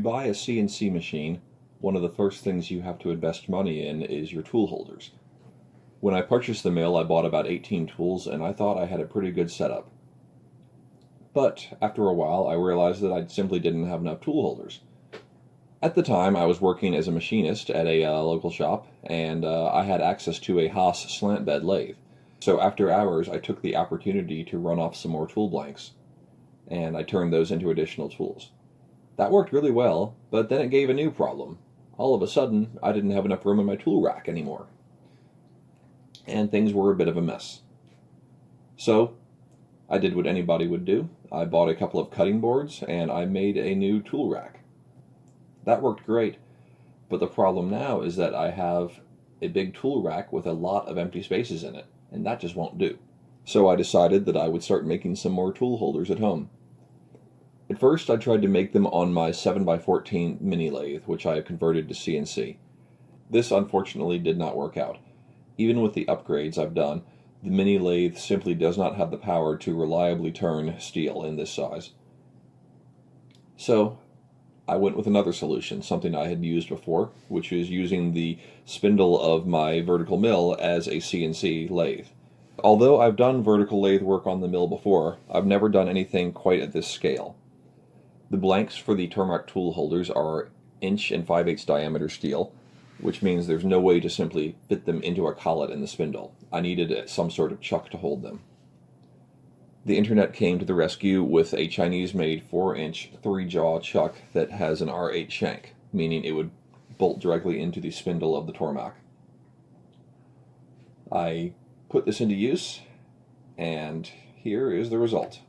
buy a CNC machine, one of the first things you have to invest money in is your tool holders. When I purchased the mill, I bought about 18 tools, and I thought I had a pretty good setup. But after a while, I realized that I simply didn't have enough tool holders. At the time, I was working as a machinist at a local shop, and I had access to a Haas slant bed lathe. So after hours, I took the opportunity to run off some more tool blanks, and I turned those into additional tools. That worked really well, but then it gave a new problem. All of a sudden, I didn't have enough room in my tool rack anymore. And things were a bit of a mess. So, I did what anybody would do. I bought a couple of cutting boards, and I made a new tool rack. That worked great, but the problem now is that I have a big tool rack with a lot of empty spaces in it, and that just won't do. So I decided that I would start making some more tool holders at home. At first, I tried to make them on my 7x14 mini lathe, which I have converted to CNC. This unfortunately did not work out. Even with the upgrades I've done, the mini lathe simply does not have the power to reliably turn steel in this size. So, I went with another solution, something I had used before, which is using the spindle of my vertical mill as a CNC lathe. Although I've done vertical lathe work on the mill before, I've never done anything quite at this scale. The blanks for the Tormach tool holders are 1 5/8" diameter steel, which means there's no way to simply fit them into a collet in the spindle. I needed some sort of chuck to hold them. The internet came to the rescue with a Chinese-made 4-inch 3-jaw chuck that has an R8 shank, meaning it would bolt directly into the spindle of the Tormach. I put this into use, and here is the result.